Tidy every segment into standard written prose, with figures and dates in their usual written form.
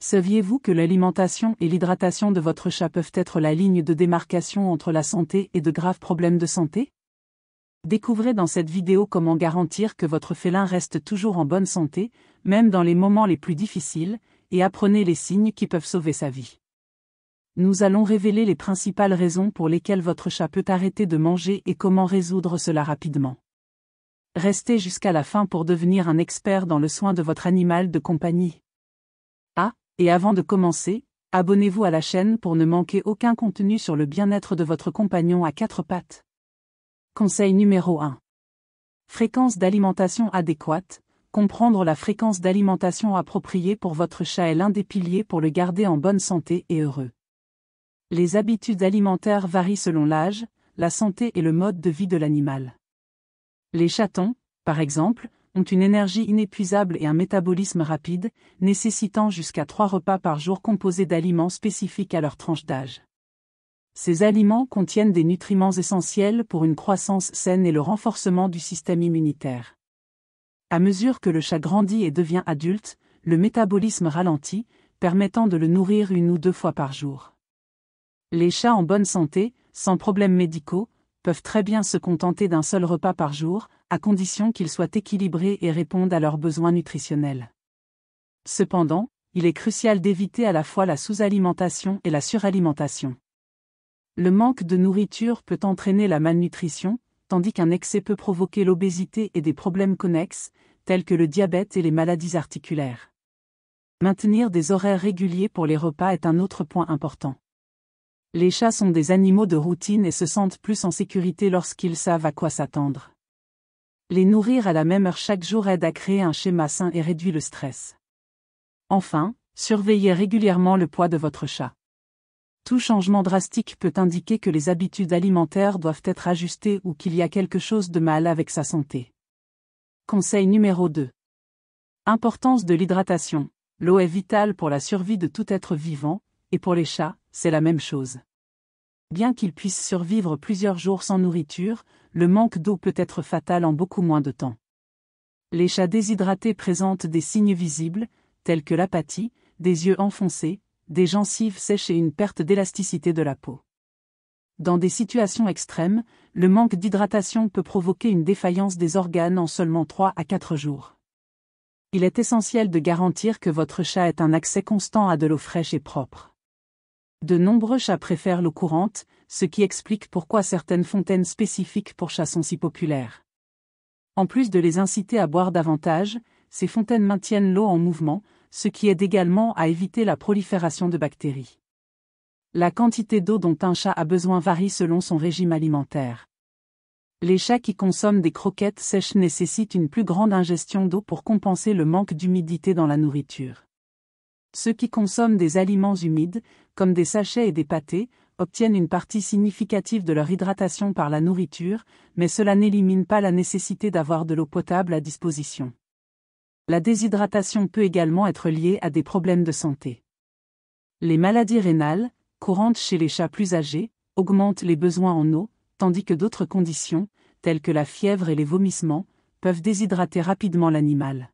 Saviez-vous que l'alimentation et l'hydratation de votre chat peuvent être la ligne de démarcation entre la santé et de graves problèmes de santé? Découvrez dans cette vidéo comment garantir que votre félin reste toujours en bonne santé, même dans les moments les plus difficiles, et apprenez les signes qui peuvent sauver sa vie. Nous allons révéler les principales raisons pour lesquelles votre chat peut arrêter de manger et comment résoudre cela rapidement. Restez jusqu'à la fin pour devenir un expert dans le soin de votre animal de compagnie. Et avant de commencer, abonnez-vous à la chaîne pour ne manquer aucun contenu sur le bien-être de votre compagnon à quatre pattes. Conseil numéro 1. Fréquence d'alimentation adéquate. Comprendre la fréquence d'alimentation appropriée pour votre chat est l'un des piliers pour le garder en bonne santé et heureux. Les habitudes alimentaires varient selon l'âge, la santé et le mode de vie de l'animal. Les chatons, par exemple, ont une énergie inépuisable et un métabolisme rapide, nécessitant jusqu'à 3 repas par jour composés d'aliments spécifiques à leur tranche d'âge. Ces aliments contiennent des nutriments essentiels pour une croissance saine et le renforcement du système immunitaire. À mesure que le chat grandit et devient adulte, le métabolisme ralentit, permettant de le nourrir 1 ou 2 fois par jour. Les chats en bonne santé, sans problèmes médicaux, peuvent très bien se contenter d'un seul repas par jour, à condition qu'ils soient équilibrés et répondent à leurs besoins nutritionnels. Cependant, il est crucial d'éviter à la fois la sous-alimentation et la suralimentation. Le manque de nourriture peut entraîner la malnutrition, tandis qu'un excès peut provoquer l'obésité et des problèmes connexes, tels que le diabète et les maladies articulaires. Maintenir des horaires réguliers pour les repas est un autre point important. Les chats sont des animaux de routine et se sentent plus en sécurité lorsqu'ils savent à quoi s'attendre. Les nourrir à la même heure chaque jour aide à créer un schéma sain et réduit le stress. Enfin, surveillez régulièrement le poids de votre chat. Tout changement drastique peut indiquer que les habitudes alimentaires doivent être ajustées ou qu'il y a quelque chose de mal avec sa santé. Conseil numéro 2. Importance de l'hydratation. L'eau est vitale pour la survie de tout être vivant, et pour les chats, c'est la même chose. Bien qu'ils puissent survivre plusieurs jours sans nourriture, le manque d'eau peut être fatal en beaucoup moins de temps. Les chats déshydratés présentent des signes visibles, tels que l'apathie, des yeux enfoncés, des gencives sèches et une perte d'élasticité de la peau. Dans des situations extrêmes, le manque d'hydratation peut provoquer une défaillance des organes en seulement 3 à 4 jours. Il est essentiel de garantir que votre chat ait un accès constant à de l'eau fraîche et propre. De nombreux chats préfèrent l'eau courante, ce qui explique pourquoi certaines fontaines spécifiques pour chats sont si populaires. En plus de les inciter à boire davantage, ces fontaines maintiennent l'eau en mouvement, ce qui aide également à éviter la prolifération de bactéries. La quantité d'eau dont un chat a besoin varie selon son régime alimentaire. Les chats qui consomment des croquettes sèches nécessitent une plus grande ingestion d'eau pour compenser le manque d'humidité dans la nourriture. Ceux qui consomment des aliments humides, comme des sachets et des pâtés, obtiennent une partie significative de leur hydratation par la nourriture, mais cela n'élimine pas la nécessité d'avoir de l'eau potable à disposition. La déshydratation peut également être liée à des problèmes de santé. Les maladies rénales, courantes chez les chats plus âgés, augmentent les besoins en eau, tandis que d'autres conditions, telles que la fièvre et les vomissements, peuvent déshydrater rapidement l'animal.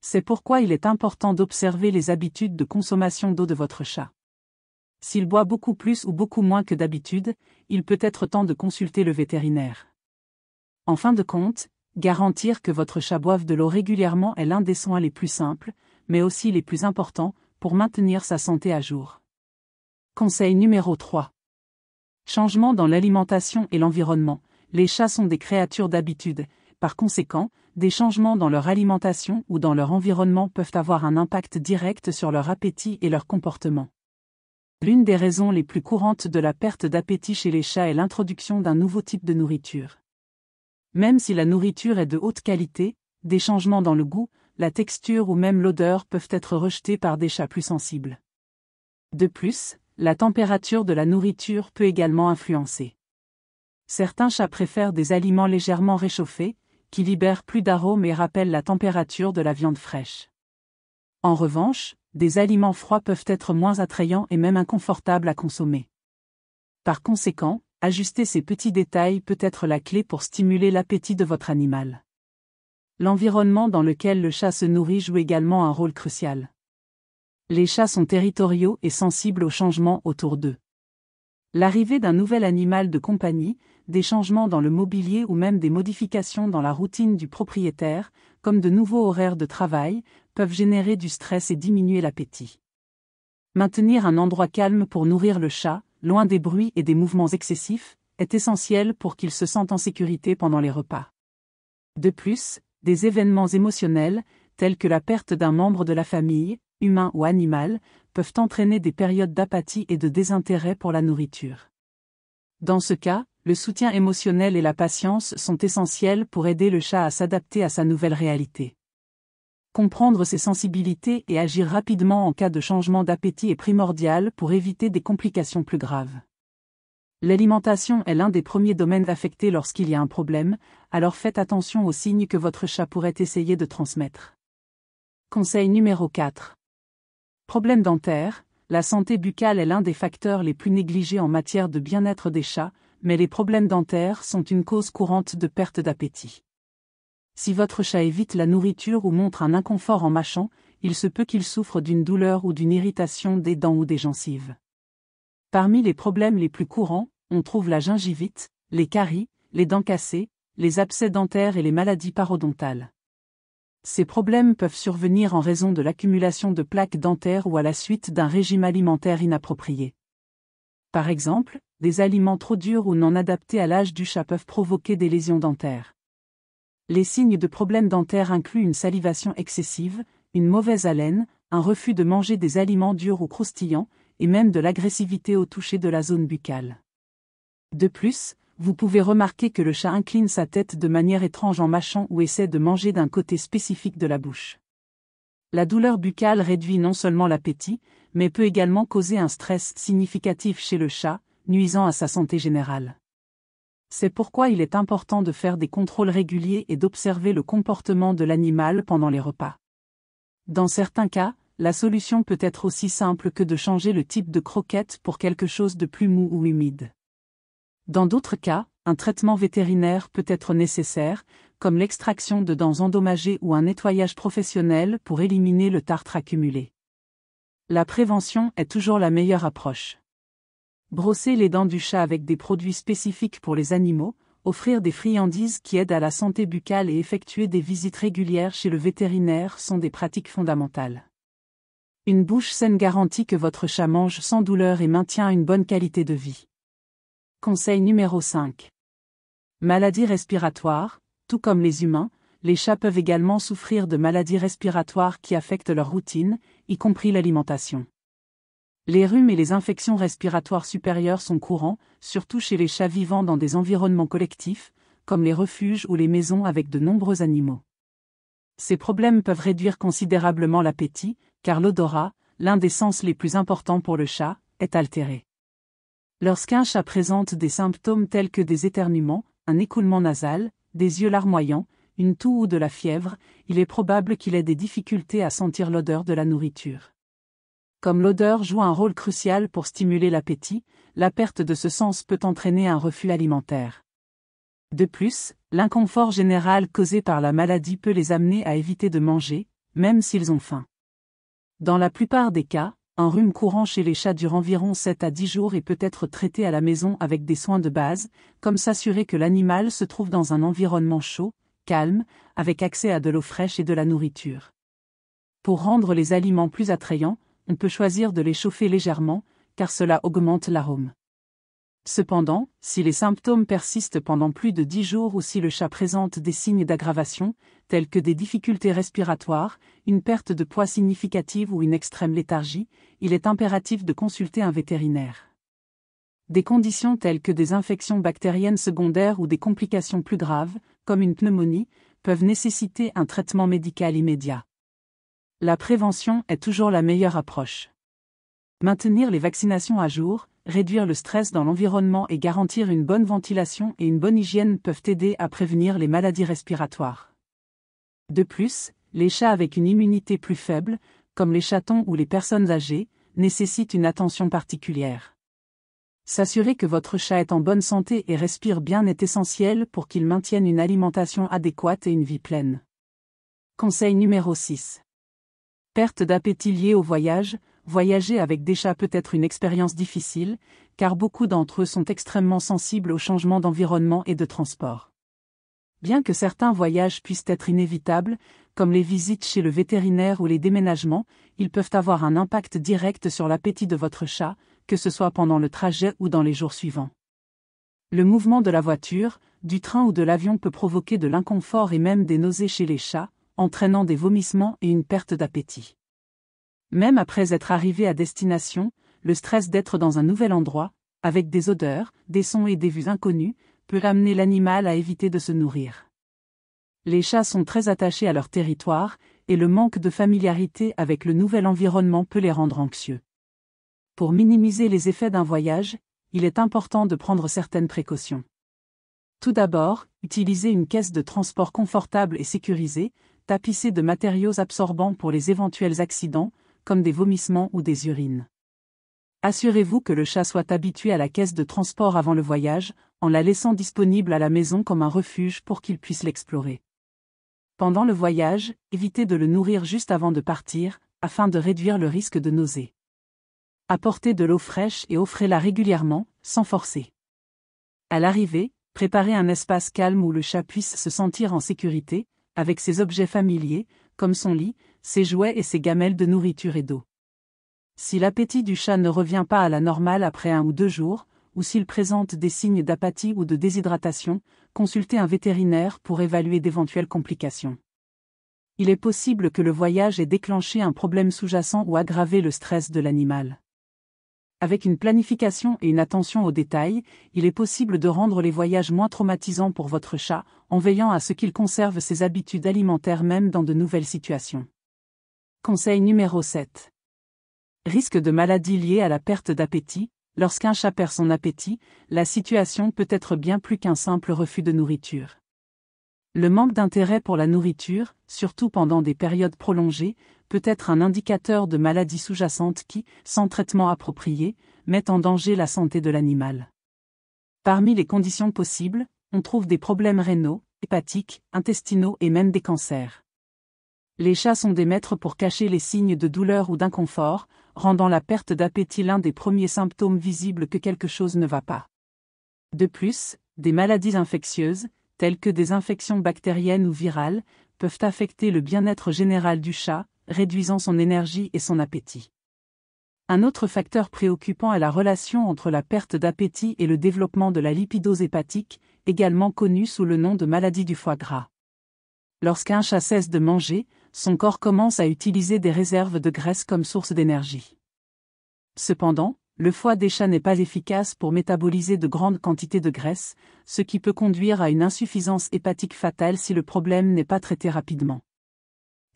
C'est pourquoi il est important d'observer les habitudes de consommation d'eau de votre chat. S'il boit beaucoup plus ou beaucoup moins que d'habitude, il peut être temps de consulter le vétérinaire. En fin de compte, garantir que votre chat boive de l'eau régulièrement est l'un des soins les plus simples, mais aussi les plus importants, pour maintenir sa santé à jour. Conseil numéro 3. Changement dans l'alimentation et l'environnement. Les chats sont des créatures d'habitude. Par conséquent, des changements dans leur alimentation ou dans leur environnement peuvent avoir un impact direct sur leur appétit et leur comportement. L'une des raisons les plus courantes de la perte d'appétit chez les chats est l'introduction d'un nouveau type de nourriture. Même si la nourriture est de haute qualité, des changements dans le goût, la texture ou même l'odeur peuvent être rejetés par des chats plus sensibles. De plus, la température de la nourriture peut également influencer. Certains chats préfèrent des aliments légèrement réchauffés, qui libèrent plus d'arômes et rappellent la température de la viande fraîche. En revanche, des aliments froids peuvent être moins attrayants et même inconfortables à consommer. Par conséquent, ajuster ces petits détails peut être la clé pour stimuler l'appétit de votre animal. L'environnement dans lequel le chat se nourrit joue également un rôle crucial. Les chats sont territoriaux et sensibles aux changements autour d'eux. L'arrivée d'un nouvel animal de compagnie, des changements dans le mobilier ou même des modifications dans la routine du propriétaire, comme de nouveaux horaires de travail, peuvent générer du stress et diminuer l'appétit. Maintenir un endroit calme pour nourrir le chat, loin des bruits et des mouvements excessifs, est essentiel pour qu'il se sente en sécurité pendant les repas. De plus, des événements émotionnels, tels que la perte d'un membre de la famille, humain ou animal, peuvent entraîner des périodes d'apathie et de désintérêt pour la nourriture. Dans ce cas, le soutien émotionnel et la patience sont essentiels pour aider le chat à s'adapter à sa nouvelle réalité. Comprendre ses sensibilités et agir rapidement en cas de changement d'appétit est primordial pour éviter des complications plus graves. L'alimentation est l'un des premiers domaines affectés lorsqu'il y a un problème, alors faites attention aux signes que votre chat pourrait essayer de transmettre. Conseil numéro 4. Problème dentaire. La santé buccale est l'un des facteurs les plus négligés en matière de bien-être des chats, mais les problèmes dentaires sont une cause courante de perte d'appétit. Si votre chat évite la nourriture ou montre un inconfort en mâchant, il se peut qu'il souffre d'une douleur ou d'une irritation des dents ou des gencives. Parmi les problèmes les plus courants, on trouve la gingivite, les caries, les dents cassées, les abcès dentaires et les maladies parodontales. Ces problèmes peuvent survenir en raison de l'accumulation de plaques dentaires ou à la suite d'un régime alimentaire inapproprié. Par exemple, des aliments trop durs ou non adaptés à l'âge du chat peuvent provoquer des lésions dentaires. Les signes de problèmes dentaires incluent une salivation excessive, une mauvaise haleine, un refus de manger des aliments durs ou croustillants, et même de l'agressivité au toucher de la zone buccale. De plus, vous pouvez remarquer que le chat incline sa tête de manière étrange en mâchant ou essaie de manger d'un côté spécifique de la bouche. La douleur buccale réduit non seulement l'appétit, mais peut également causer un stress significatif chez le chat, nuisant à sa santé générale. C'est pourquoi il est important de faire des contrôles réguliers et d'observer le comportement de l'animal pendant les repas. Dans certains cas, la solution peut être aussi simple que de changer le type de croquette pour quelque chose de plus mou ou humide. Dans d'autres cas, un traitement vétérinaire peut être nécessaire, comme l'extraction de dents endommagées ou un nettoyage professionnel pour éliminer le tartre accumulé. La prévention est toujours la meilleure approche. Brosser les dents du chat avec des produits spécifiques pour les animaux, offrir des friandises qui aident à la santé buccale et effectuer des visites régulières chez le vétérinaire sont des pratiques fondamentales. Une bouche saine garantit que votre chat mange sans douleur et maintient une bonne qualité de vie. Conseil numéro 5. Maladies respiratoires. Tout comme les humains, les chats peuvent également souffrir de maladies respiratoires qui affectent leur routine, y compris l'alimentation. Les rhumes et les infections respiratoires supérieures sont courants, surtout chez les chats vivant dans des environnements collectifs, comme les refuges ou les maisons avec de nombreux animaux. Ces problèmes peuvent réduire considérablement l'appétit, car l'odorat, l'un des sens les plus importants pour le chat, est altéré. Lorsqu'un chat présente des symptômes tels que des éternuements, un écoulement nasal, des yeux larmoyants, une toux ou de la fièvre, il est probable qu'il ait des difficultés à sentir l'odeur de la nourriture. Comme l'odeur joue un rôle crucial pour stimuler l'appétit, la perte de ce sens peut entraîner un refus alimentaire. De plus, l'inconfort général causé par la maladie peut les amener à éviter de manger, même s'ils ont faim. Dans la plupart des cas, un rhume courant chez les chats dure environ 7 à 10 jours et peut être traité à la maison avec des soins de base, comme s'assurer que l'animal se trouve dans un environnement chaud, calme, avec accès à de l'eau fraîche et de la nourriture. Pour rendre les aliments plus attrayants, on peut choisir de les chauffer légèrement, car cela augmente l'arôme. Cependant, si les symptômes persistent pendant plus de 10 jours ou si le chat présente des signes d'aggravation, tels que des difficultés respiratoires, une perte de poids significative ou une extrême léthargie, il est impératif de consulter un vétérinaire. Des conditions telles que des infections bactériennes secondaires ou des complications plus graves, comme une pneumonie, peuvent nécessiter un traitement médical immédiat. La prévention est toujours la meilleure approche. Maintenir les vaccinations à jour, réduire le stress dans l'environnement et garantir une bonne ventilation et une bonne hygiène peuvent aider à prévenir les maladies respiratoires. De plus, les chats avec une immunité plus faible, comme les chatons ou les personnes âgées, nécessitent une attention particulière. S'assurer que votre chat est en bonne santé et respire bien est essentiel pour qu'il maintienne une alimentation adéquate et une vie pleine. Conseil numéro 6. Perte d'appétit liée au voyage. Voyager avec des chats peut être une expérience difficile, car beaucoup d'entre eux sont extrêmement sensibles aux changements d'environnement et de transport. Bien que certains voyages puissent être inévitables, comme les visites chez le vétérinaire ou les déménagements, ils peuvent avoir un impact direct sur l'appétit de votre chat, que ce soit pendant le trajet ou dans les jours suivants. Le mouvement de la voiture, du train ou de l'avion peut provoquer de l'inconfort et même des nausées chez les chats, entraînant des vomissements et une perte d'appétit. Même après être arrivé à destination, le stress d'être dans un nouvel endroit, avec des odeurs, des sons et des vues inconnues, peut amener l'animal à éviter de se nourrir. Les chats sont très attachés à leur territoire, et le manque de familiarité avec le nouvel environnement peut les rendre anxieux. Pour minimiser les effets d'un voyage, il est important de prendre certaines précautions. Tout d'abord, utilisez une caisse de transport confortable et sécurisée, tapissée de matériaux absorbants pour les éventuels accidents, comme des vomissements ou des urines. Assurez-vous que le chat soit habitué à la caisse de transport avant le voyage, en la laissant disponible à la maison comme un refuge pour qu'il puisse l'explorer. Pendant le voyage, évitez de le nourrir juste avant de partir, afin de réduire le risque de nausée. Apportez de l'eau fraîche et offrez-la régulièrement, sans forcer. À l'arrivée, préparez un espace calme où le chat puisse se sentir en sécurité, avec ses objets familiers, comme son lit, ses jouets et ses gamelles de nourriture et d'eau. Si l'appétit du chat ne revient pas à la normale après 1 ou 2 jours, ou s'il présente des signes d'apathie ou de déshydratation, consultez un vétérinaire pour évaluer d'éventuelles complications. Il est possible que le voyage ait déclenché un problème sous-jacent ou aggravé le stress de l'animal. Avec une planification et une attention aux détails, il est possible de rendre les voyages moins traumatisants pour votre chat, en veillant à ce qu'il conserve ses habitudes alimentaires même dans de nouvelles situations. Conseil numéro 7. Risque de maladie liée à la perte d'appétit. Lorsqu'un chat perd son appétit, la situation peut être bien plus qu'un simple refus de nourriture. Le manque d'intérêt pour la nourriture, surtout pendant des périodes prolongées, peut être un indicateur de maladies sous-jacentes qui, sans traitement approprié, mettent en danger la santé de l'animal. Parmi les conditions possibles, on trouve des problèmes rénaux, hépatiques, intestinaux et même des cancers. Les chats sont des maîtres pour cacher les signes de douleur ou d'inconfort, rendant la perte d'appétit l'un des premiers symptômes visibles que quelque chose ne va pas. De plus, des maladies infectieuses, telles que des infections bactériennes ou virales, peuvent affecter le bien-être général du chat, réduisant son énergie et son appétit. Un autre facteur préoccupant est la relation entre la perte d'appétit et le développement de la lipidose hépatique, également connue sous le nom de maladie du foie gras. Lorsqu'un chat cesse de manger, son corps commence à utiliser des réserves de graisse comme source d'énergie. Cependant, le foie des chats n'est pas efficace pour métaboliser de grandes quantités de graisse, ce qui peut conduire à une insuffisance hépatique fatale si le problème n'est pas traité rapidement.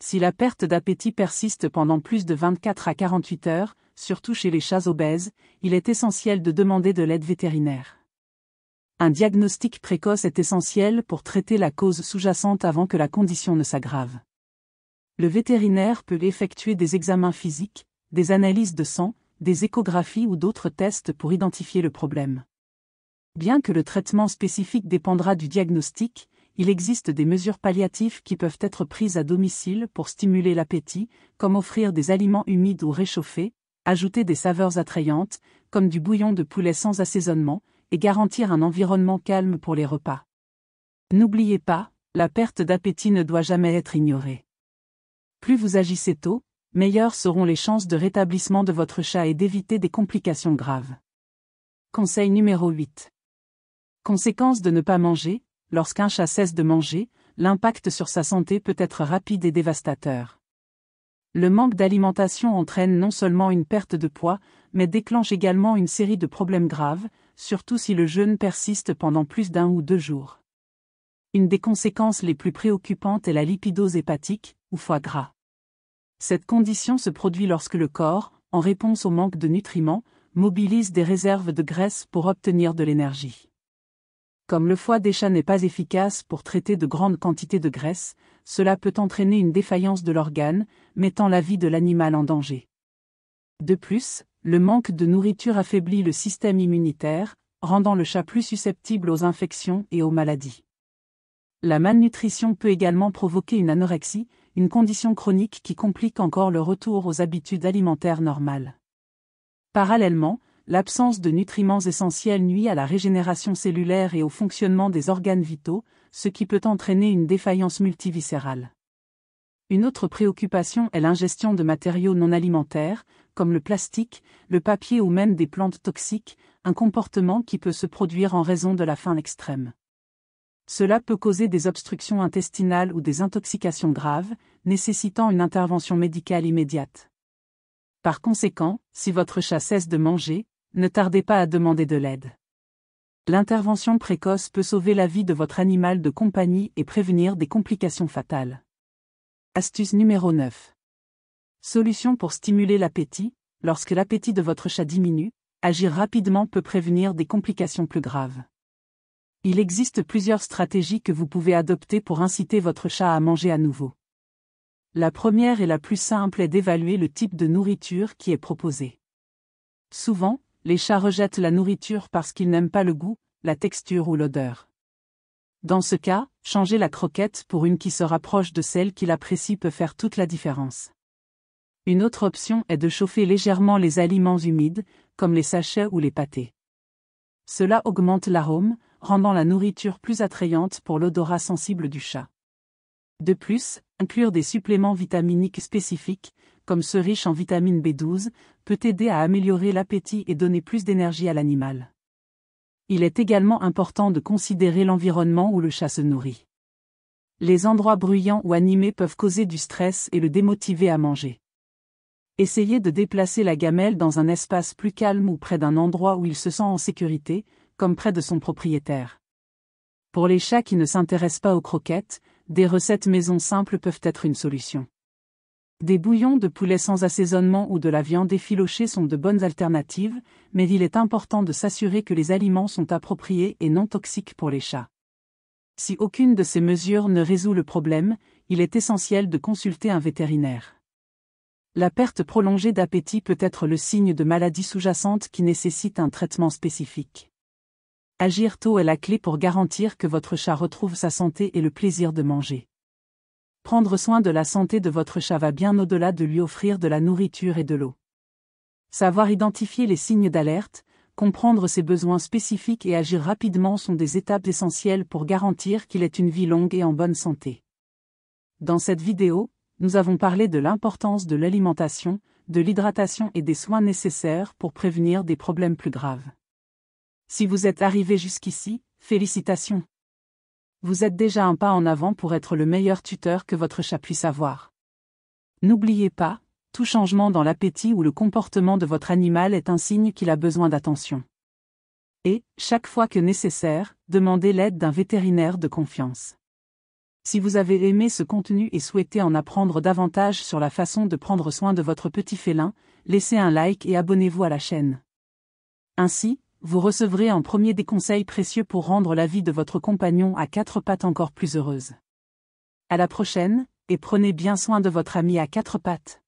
Si la perte d'appétit persiste pendant plus de 24 à 48 heures, surtout chez les chats obèses, il est essentiel de demander de l'aide vétérinaire. Un diagnostic précoce est essentiel pour traiter la cause sous-jacente avant que la condition ne s'aggrave. Le vétérinaire peut effectuer des examens physiques, des analyses de sang, des échographies ou d'autres tests pour identifier le problème. Bien que le traitement spécifique dépendra du diagnostic, il existe des mesures palliatives qui peuvent être prises à domicile pour stimuler l'appétit, comme offrir des aliments humides ou réchauffés, ajouter des saveurs attrayantes, comme du bouillon de poulet sans assaisonnement, et garantir un environnement calme pour les repas. N'oubliez pas, la perte d'appétit ne doit jamais être ignorée. Plus vous agissez tôt, meilleures seront les chances de rétablissement de votre chat et d'éviter des complications graves. Conseil numéro 8. Conséquence de ne pas manger. Lorsqu'un chat cesse de manger, l'impact sur sa santé peut être rapide et dévastateur. Le manque d'alimentation entraîne non seulement une perte de poids, mais déclenche également une série de problèmes graves, surtout si le jeûne persiste pendant plus d'1 ou 2 jours. Une des conséquences les plus préoccupantes est la lipidose hépatique, ou foie gras. Cette condition se produit lorsque le corps, en réponse au manque de nutriments, mobilise des réserves de graisse pour obtenir de l'énergie. Comme le foie des chats n'est pas efficace pour traiter de grandes quantités de graisse, cela peut entraîner une défaillance de l'organe, mettant la vie de l'animal en danger. De plus, le manque de nourriture affaiblit le système immunitaire, rendant le chat plus susceptible aux infections et aux maladies. La malnutrition peut également provoquer une anorexie, une condition chronique qui complique encore le retour aux habitudes alimentaires normales. Parallèlement, l'absence de nutriments essentiels nuit à la régénération cellulaire et au fonctionnement des organes vitaux, ce qui peut entraîner une défaillance multiviscérale. Une autre préoccupation est l'ingestion de matériaux non alimentaires, comme le plastique, le papier ou même des plantes toxiques, un comportement qui peut se produire en raison de la faim extrême. Cela peut causer des obstructions intestinales ou des intoxications graves, nécessitant une intervention médicale immédiate. Par conséquent, si votre chat cesse de manger, ne tardez pas à demander de l'aide. L'intervention précoce peut sauver la vie de votre animal de compagnie et prévenir des complications fatales. Astuce numéro 9. Solution pour stimuler l'appétit. Lorsque l'appétit de votre chat diminue, agir rapidement peut prévenir des complications plus graves. Il existe plusieurs stratégies que vous pouvez adopter pour inciter votre chat à manger à nouveau. La première et la plus simple est d'évaluer le type de nourriture qui est proposé. Souvent, les chats rejettent la nourriture parce qu'ils n'aiment pas le goût, la texture ou l'odeur. Dans ce cas, changer la croquette pour une qui se rapproche de celle qu'il apprécie peut faire toute la différence. Une autre option est de chauffer légèrement les aliments humides, comme les sachets ou les pâtés. Cela augmente l'arôme, rendant la nourriture plus attrayante pour l'odorat sensible du chat. De plus, inclure des suppléments vitaminiques spécifiques, comme ceux riches en vitamine B12, peut aider à améliorer l'appétit et donner plus d'énergie à l'animal. Il est également important de considérer l'environnement où le chat se nourrit. Les endroits bruyants ou animés peuvent causer du stress et le démotiver à manger. Essayez de déplacer la gamelle dans un espace plus calme ou près d'un endroit où il se sent en sécurité, comme près de son propriétaire. Pour les chats qui ne s'intéressent pas aux croquettes, des recettes maison simples peuvent être une solution. Des bouillons de poulet sans assaisonnement ou de la viande effilochée sont de bonnes alternatives, mais il est important de s'assurer que les aliments sont appropriés et non toxiques pour les chats. Si aucune de ces mesures ne résout le problème, il est essentiel de consulter un vétérinaire. La perte prolongée d'appétit peut être le signe de maladies sous-jacentes qui nécessitent un traitement spécifique. Agir tôt est la clé pour garantir que votre chat retrouve sa santé et le plaisir de manger. Prendre soin de la santé de votre chat va bien au-delà de lui offrir de la nourriture et de l'eau. Savoir identifier les signes d'alerte, comprendre ses besoins spécifiques et agir rapidement sont des étapes essentielles pour garantir qu'il ait une vie longue et en bonne santé. Dans cette vidéo, nous avons parlé de l'importance de l'alimentation, de l'hydratation et des soins nécessaires pour prévenir des problèmes plus graves. Si vous êtes arrivé jusqu'ici, félicitations! Vous êtes déjà un pas en avant pour être le meilleur tuteur que votre chat puisse avoir. N'oubliez pas, tout changement dans l'appétit ou le comportement de votre animal est un signe qu'il a besoin d'attention. Et, chaque fois que nécessaire, demandez l'aide d'un vétérinaire de confiance. Si vous avez aimé ce contenu et souhaitez en apprendre davantage sur la façon de prendre soin de votre petit félin, laissez un like et abonnez-vous à la chaîne. Ainsi, vous recevrez en premier des conseils précieux pour rendre la vie de votre compagnon à quatre pattes encore plus heureuse. À la prochaine, et prenez bien soin de votre ami à quatre pattes.